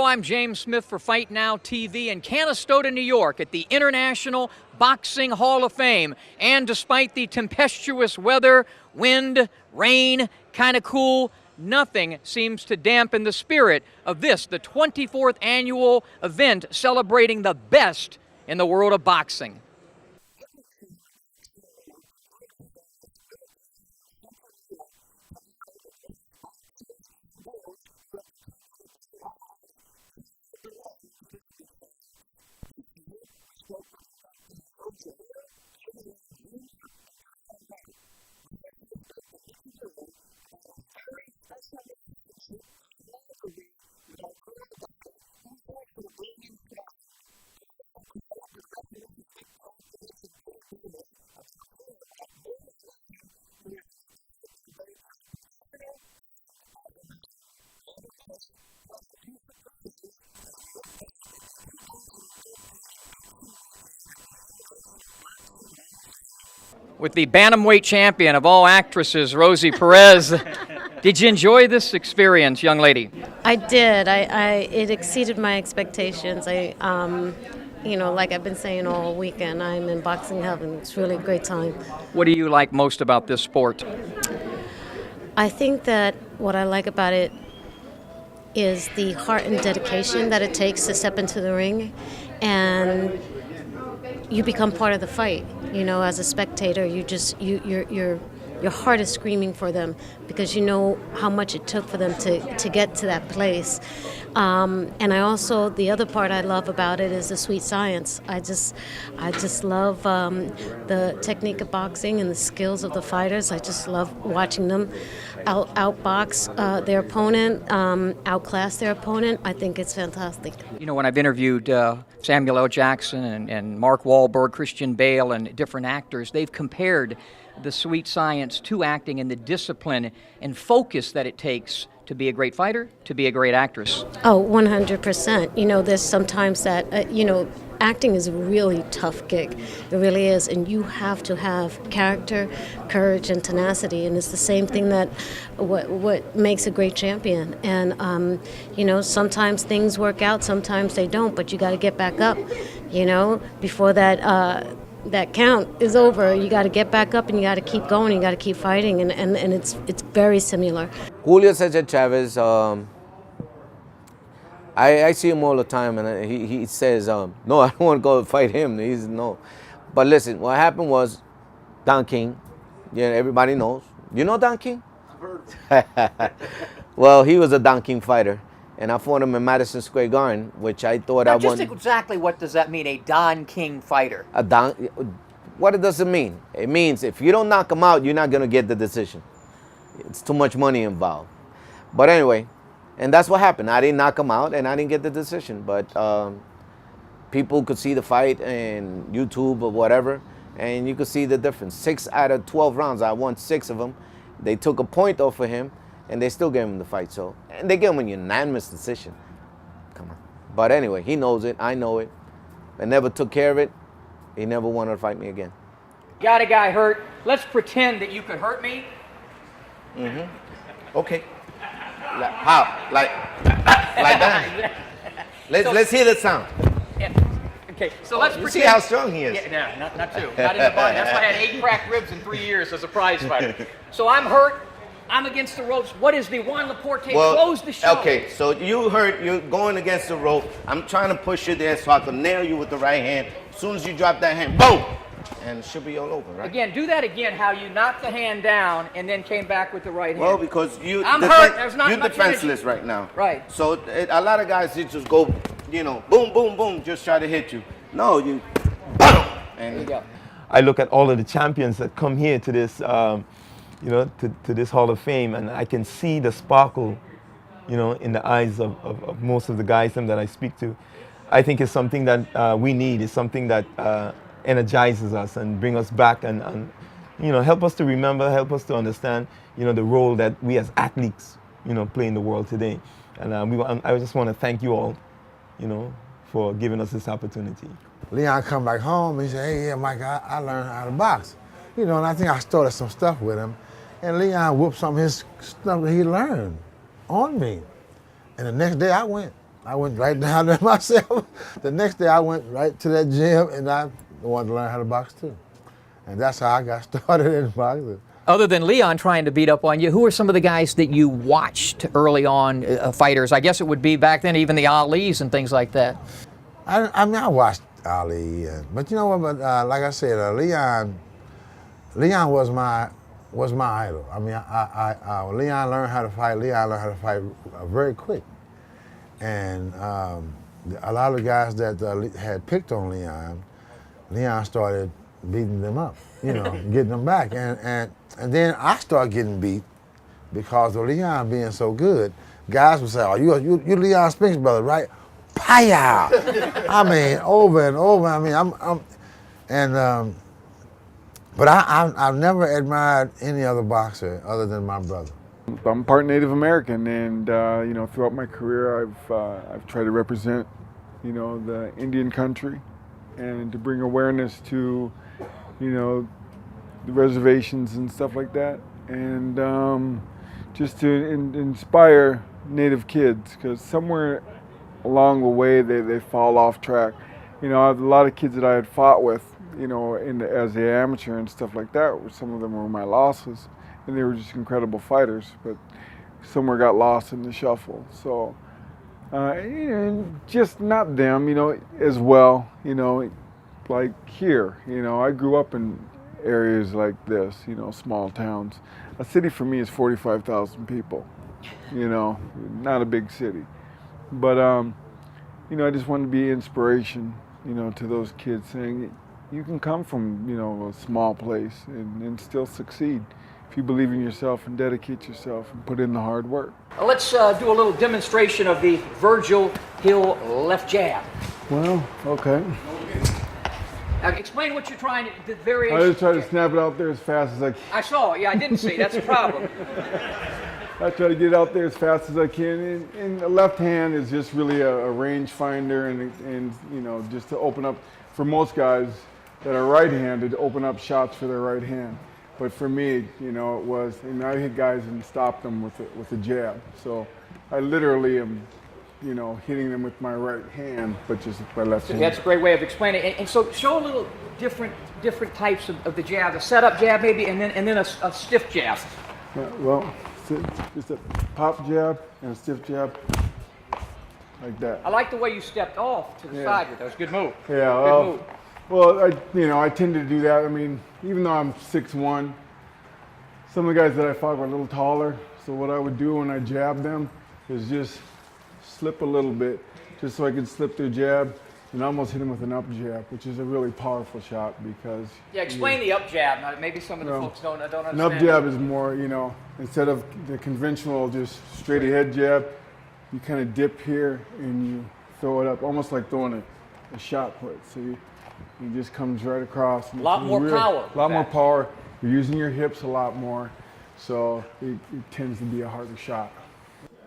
Hello, I'm James Smith for Fight Now TV in Canastota, New York at the International Boxing Hall of Fame. And despite the tempestuous weather, wind, rain, kind of cool, nothing seems to dampen the spirit of this, the 24th annual event celebrating the best in the world of boxing. With the bantamweight champion of all actresses, Rosie Perez. Did you enjoy this experience, young lady? I did. It exceeded my expectations. Like I've been saying all weekend, I'm in boxing heaven. It's really a great time. What do you like most about this sport? I think that what I like about it is the heart and dedication that it takes to step into the ring, and you become part of the fight. You know, as a spectator, your heart is screaming for them because you know how much it took for them to get to that place. And the other part I love about it is the sweet science. I just love the technique of boxing and the skills of the fighters. I just love watching them outbox their opponent, outclass their opponent. I think it's fantastic. You know, when I've interviewed Samuel L. Jackson and Mark Wahlberg, Christian Bale, and different actors, they've compared the sweet science to acting and the discipline and focus that it takes to be a great fighter, to be a great actress. Oh, 100%. You know, there's sometimes that, acting is a really tough gig. It really is. And you have to have character, courage, and tenacity. And it's the same thing that what makes a great champion. And, sometimes things work out, sometimes they don't. But you got to get back up, before that count is over. You got to get back up and you got to keep going. You got to keep fighting, and it's very similar. Julio Cesar Chavez, I see him all the time, and he says, no, I don't want to go fight him. He's no. But listen, what happened was Don King, everybody knows. You know Don King? I've heard. Well, he was a Don King fighter. And I fought him in Madison Square Garden, which I thought I won. Just exactly what does that mean, a Don King fighter? What does it mean? It means if you don't knock him out, you're not going to get the decision. It's too much money involved. But anyway, and that's what happened. I didn't knock him out, and I didn't get the decision. But people could see the fight and YouTube or whatever, and you could see the difference. 6 out of 12 rounds, I won 6 of them. They took a point off of him, and they still gave him the fight. And they gave him a unanimous decision. Come on. But anyway, he knows it. I know it. I never took care of it. He never wanted to fight me again. Got a guy hurt. Let's pretend that you could hurt me. Mm-hmm. Okay. How? Like that? Let's hear the sound. Yeah. Okay, so let's pretend. See how strong he is. Yeah, no, not too. Not in the body. That's why I had 8 cracked ribs in 3 years as a prize fighter. So I'm hurt. I'm against the ropes. What is the Juan Laporte close the show? Okay, so you hurt. You're going against the rope. I'm trying to push you there so I can nail you with the right hand. As soon as you drop that hand, boom! And it should be all over, right? Again, do that again, how you knocked the hand down and then came back with the right hand. Well, because you're defenseless right now. Right. So a lot of guys, they just go, boom, boom, boom, just try to hit you. No, you, boom! And there you go. I look at all of the champions that come here to this, to this Hall of Fame, and I can see the sparkle, in the eyes of most of the guys that I speak to. I think it's something that we need. It's something that energizes us and bring us back and help us to remember, help us to understand, the role that we as athletes, play in the world today. And I just want to thank you all, for giving us this opportunity. Leon come back home and he said, hey, yeah, Mike, I learned how to box. And I think I started some stuff with him. And Leon whooped some of his stuff that he learned on me. And the next day I went. I went right down there myself. The next day I went right to that gym and I wanted to learn how to box too. And that's how I got started in boxing. Other than Leon trying to beat up on you, who are some of the guys that you watched early on, fighters? I guess it would be back then even the Alis and things like that. I mean, I watched Ali, but you know what? But like I said, Leon was my idol. I mean, Leon learned how to fight. Leon learned how to fight very quick, and a lot of the guys that had picked on Leon started beating them up, you know, getting them back, and then I started getting beat because of Leon being so good. Guys would say, "Oh, you Leon Spinks brother, right?" Paya! I mean, over and over. I mean, but I've never admired any other boxer other than my brother. I'm part Native American, and you know, throughout my career, I've tried to represent, you know, the Indian country, and to bring awareness to, you know, the reservations and stuff like that, and just to inspire Native kids, because somewhere along the way they fall off track. You know, a lot of kids that I had fought with, you know, as the amateur and stuff like that, some of them were my losses, and they were just incredible fighters, but somewhere got lost in the shuffle. So, and just not them, you know, as well, you know, like here, you know, I grew up in areas like this, you know, small towns. A city for me is 45,000 people, you know, not a big city. But, you know, I just wanted to be inspiration, you know, to those kids, saying you can come from, you know, a small place and still succeed if you believe in yourself and dedicate yourself and put in the hard work. Let's do a little demonstration of the Virgil Hill left jab. Well, okay. Now, explain what you're trying to, the I variation. just try to snap it out there as fast as I can. I saw, yeah, I didn't see, that's a problem. I try to get it out there as fast as I can, and the left hand is just really a range finder, and you know, just to open up for most guys that are right-handed, to open up shots for their right hand. But for me, you know, it was, you know, I hit guys and stop them with a jab. So I literally am, you know, hitting them with my right hand, but just with my left hand. That's a great way of explaining it. And so show a little different types of the jab, a setup jab maybe, and then a stiff jab. Yeah, well, just a pop jab and a stiff jab, like that. I like the way you stepped off to the side with that. That was a good move. Yeah, good move. Well, you know, I tend to do that. I mean, even though I'm 6'1", some of the guys that I fought were a little taller. So what I would do when I jab them is just slip a little bit, just so I could slip their jab and almost hit them with an up jab, which is a really powerful shot because... Yeah, explain the up jab. Now, maybe some of the folks don't understand. An up jab is more, you know, instead of the conventional just straight ahead jab, you kind of dip here and you throw it up, almost like throwing a shot put. So it just comes right across. A lot more power. A lot more power. You're using your hips a lot more, so it tends to be a harder shot.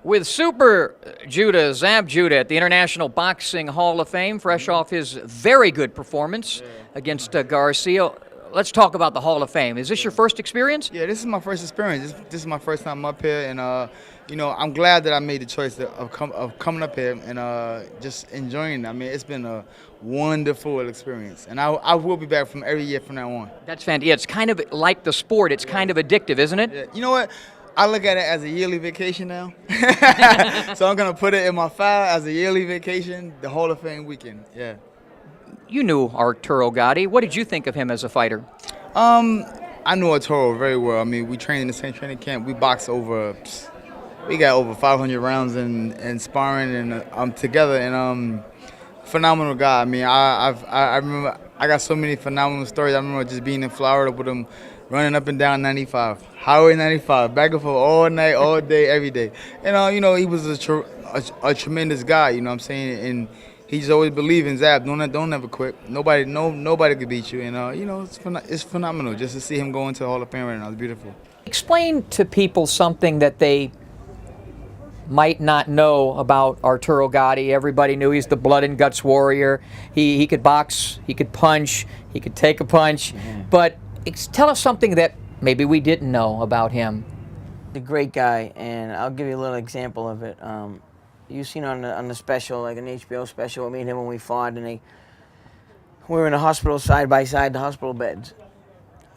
With Super Judah, Zab Judah at the International Boxing Hall of Fame, fresh off his very good performance against Garcia. Let's talk about the Hall of Fame. Is this your first experience? Yeah, this is my first experience. This is my first time up here, and you know, I'm glad that I made the choice of coming up here and just enjoying it. I mean, it's been a wonderful experience, and I will be back from every year from now on. That's fantastic. Yeah, it's kind of like the sport. It's kind of addictive, isn't it? Yeah. You know what? I look at it as a yearly vacation now. So I'm going to put it in my file as a yearly vacation, the Hall of Fame weekend. Yeah. You knew Arturo Gatti. What did you think of him as a fighter? I knew Arturo very well. I mean, we trained in the same training camp. We boxed we got over 500 rounds in sparring and together. And phenomenal guy. I mean, I remember I got so many phenomenal stories. I remember just being in Florida with him, running up and down 95, Highway 95, back and forth all night, all day, every day. And, you know, he was a tremendous guy, you know what I'm saying? And he just always believed in Zab. Don't ever quit. Nobody could beat you. And, you know, it's phenomenal just to see him go into the Hall of Fame right now. It's beautiful. Explain to people something that they might not know about Arturo Gatti. Everybody knew he's the blood and guts warrior. He could box, he could punch, he could take a punch. But tell us something that maybe we didn't know about him. A great guy, and I'll give you a little example of it. you seen on the special, like an HBO special with me and him when we fought, and we were in the hospital side by side, the hospital beds.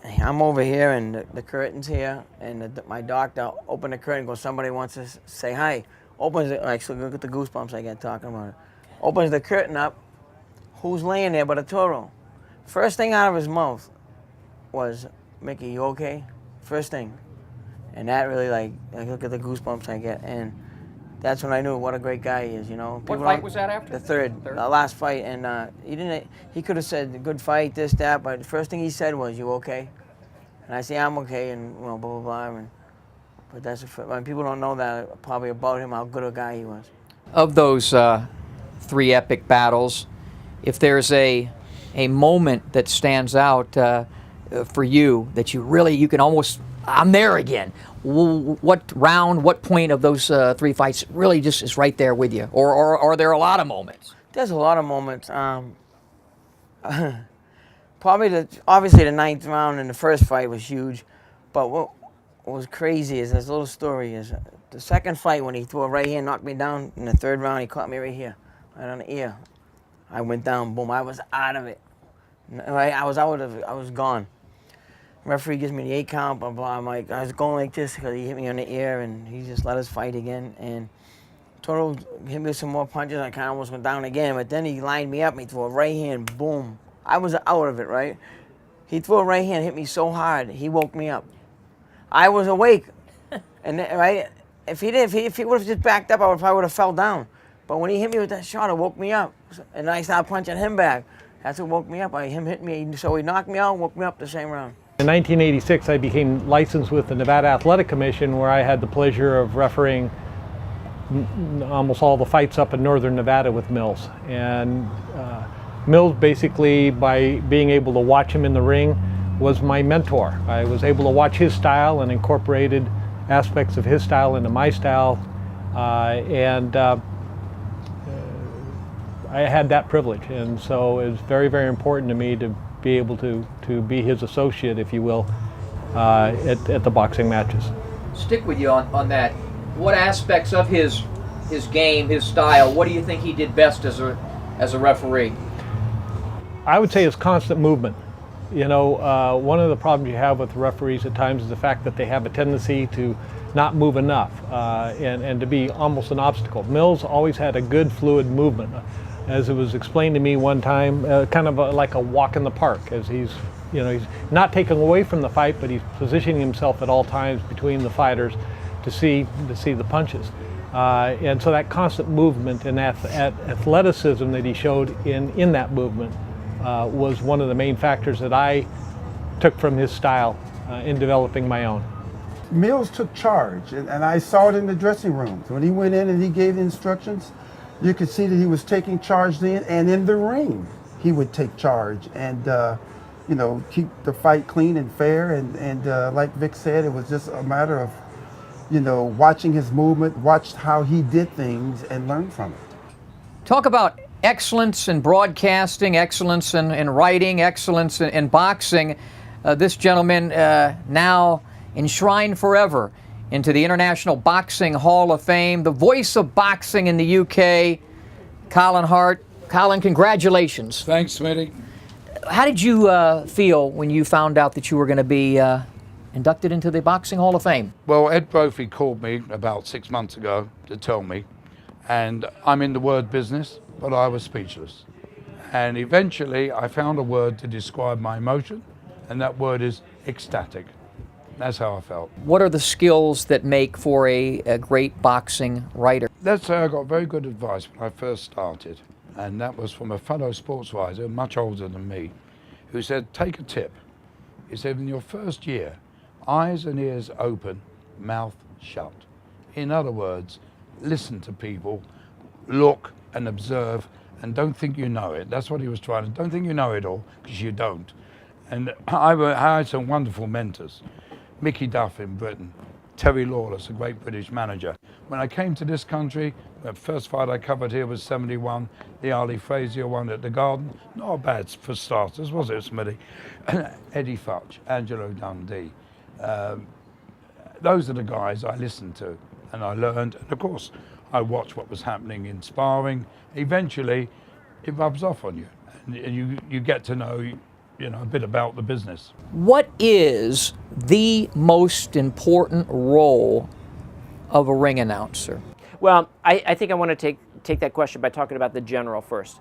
I'm over here and the curtain's here, and my doctor opened the curtain and goes, somebody wants to say hi. Opens it, like, so look at the goosebumps I get talking about it. Opens the curtain up, who's laying there but Arturo? First thing out of his mouth was, Mickey, you okay? First thing. And that really, like look at the goosebumps I get, and that's when I knew what a great guy he is, you know. What fight was that after? The third. The last fight, and he could have said, good fight, this, that, but the first thing he said was, you okay? And I say, I'm okay, and blah, blah, blah. But that's people don't know that probably about him, how good a guy he was. Of those 3 epic battles, if there's a moment that stands out for you that you can almost, I'm there again. What round, what point of those 3 fights really just is right there with you? Or are there a lot of moments? There's a lot of moments. Probably obviously the 9th round in the first fight was huge, but what was crazy is this little story is the second fight when he threw a right hand, knocked me down. In the 3rd round, he caught me right here, right on the ear. I went down, boom, I was out of it. Right, I was out of it, I was gone. Referee gives me the 8 count, blah, blah. I'm like, I was going like this because he hit me on the ear, and he just let us fight again. And Toro hit me with some more punches. I kind of almost went down again, but then he lined me up. He threw a right hand, boom. I was out of it, right? He threw a right hand, hit me so hard, he woke me up. I was awake, and right. If he would have just backed up, I probably would have fell down. But when he hit me with that shot, it woke me up, and I started punching him back. That's what woke me up. Him hit me, so he knocked me out, woke me up the same round. In 1986, I became licensed with the Nevada Athletic Commission, where I had the pleasure of refereeing almost all the fights up in northern Nevada with Mills. And Mills, basically, by being able to watch him in the ring, was my mentor. I was able to watch his style and incorporated aspects of his style into my style, and I had that privilege. And so it was very, very important to me to be able to be his associate, if you will, at the boxing matches. Stick with you on that. What aspects of his game, his style, what do you think he did best as a referee? I would say his constant movement. You know, one of the problems you have with referees at times is the fact that they have a tendency to not move enough and to be almost an obstacle. Mills always had a good fluid movement. As it was explained to me one time, kind of like a walk in the park, as he's not taking away from the fight, but he's positioning himself at all times between the fighters to see the punches. And so that constant movement and athleticism that he showed in that movement was one of the main factors that I took from his style in developing my own. Mills took charge, and I saw it in the dressing rooms. When he went in and he gave the instructions, you could see that he was taking charge then, and in the ring, he would take charge and, keep the fight clean and fair. And like Vic said, it was just a matter of, watching his movement, watch how he did things, and learn from it. Talk about excellence in broadcasting, excellence in writing, excellence in boxing. This gentleman now enshrined forever into the International Boxing Hall of Fame, the voice of boxing in the UK, Colin Hart. Colin, congratulations. Thanks, Smitty. How did you feel when you found out that you were going to be inducted into the Boxing Hall of Fame? Well, Ed Brophy called me about 6 months ago to tell me, and I'm in the word business, but I was speechless. And eventually I found a word to describe my emotion, and that word is ecstatic. That's how I felt. What are the skills that make for a great boxing writer? Let's say I got very good advice when I first started, and that was from a fellow sports writer, much older than me, who said, take a tip. He said, in your first year, eyes and ears open, mouth shut. In other words, listen to people, look and observe, and don't think you know it. That's what he was trying to, don't think you know it all, because you don't. And I had some wonderful mentors. Mickey Duff in Britain, Terry Lawless, a great British manager. When I came to this country, the first fight I covered here was 71, the Ali Frazier one at the Garden. Not bad for starters, was it, Smitty? Eddie Futch, Angelo Dundee. Those are the guys I listened to and I learned. And of course, I watched what was happening in sparring. Eventually, it rubs off on you, and you get to know, you know, a bit about the business. What is the most important role of a ring announcer? Well, I think I want to take that question by talking about the general first.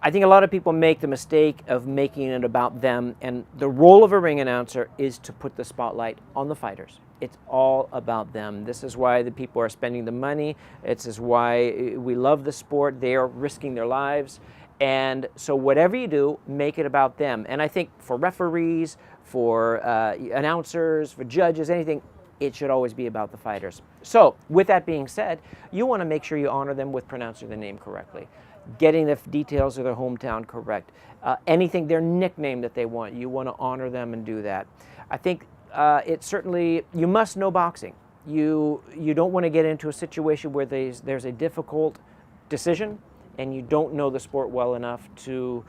I think a lot of people make the mistake of making it about them, and the role of a ring announcer is to put the spotlight on the fighters. It's all about them. This is why the people are spending the money. It's why we love the sport. They are risking their lives. And so whatever you do, make it about them. And I think for referees, for announcers, for judges, anything, it should always be about the fighters. So with that being said, you want to make sure you honor them with pronouncing the name correctly, getting the details of their hometown correct, anything, their nickname that they want, you want to honor them and do that. I think it certainly, you must know boxing. You don't want to get into a situation where there's a difficult decision and you don't know the sport well enough to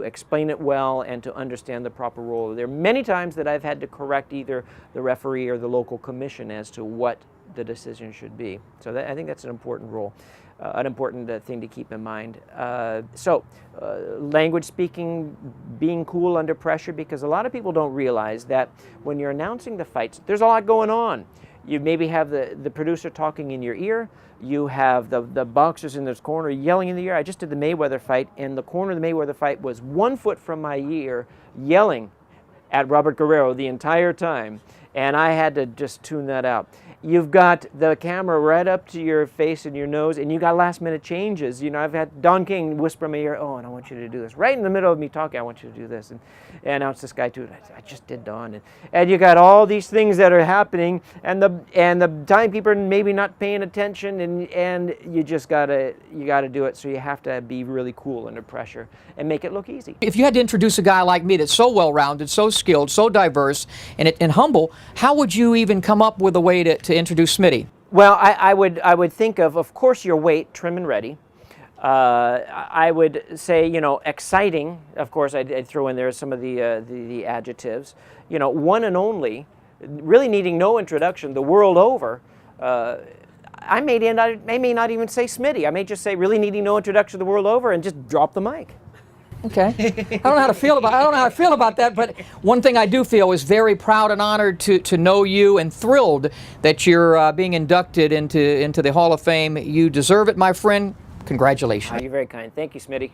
explain it well and to understand the proper role. There are many times that I've had to correct either the referee or the local commission as to what the decision should be. So I think that's an important role, an important thing to keep in mind. Language speaking, being cool under pressure, because a lot of people don't realize that when you're announcing the fights, there's a lot going on. You maybe have the producer talking in your ear. You have the boxers in this corner yelling in the ear. I just did the Mayweather fight, and the corner of the Mayweather fight was 1 foot from my ear, yelling at Robert Guerrero the entire time, and I had to just tune that out. You've got the camera right up to your face and your nose, and you got last minute changes. You know, I've had Don King whisper in my ear, "Oh, and I want you to do this." Right in the middle of me talking, "I want you to do this." And announce this guy too. I just did Don. And you got all these things that are happening, and the timekeeper maybe not paying attention, and you just gotta do it. So you have to be really cool under pressure and make it look easy. If you had to introduce a guy like me that's so well-rounded, so skilled, so diverse, and humble, how would you even come up with a way to introduce Smitty? Well, I would think of course, your weight, trim and ready. I would say, you know, exciting. Of course, I'd throw in there some of the adjectives. You know, one and only, really needing no introduction, the world over. I may not even say Smitty. I may just say really needing no introduction the world over and just drop the mic. Okay. I don't know how to feel about that, but one thing I do feel is very proud and honored to know you, and thrilled that you're being inducted into the Hall of Fame. You deserve it, my friend. Congratulations. You're very kind. Thank you, Smitty.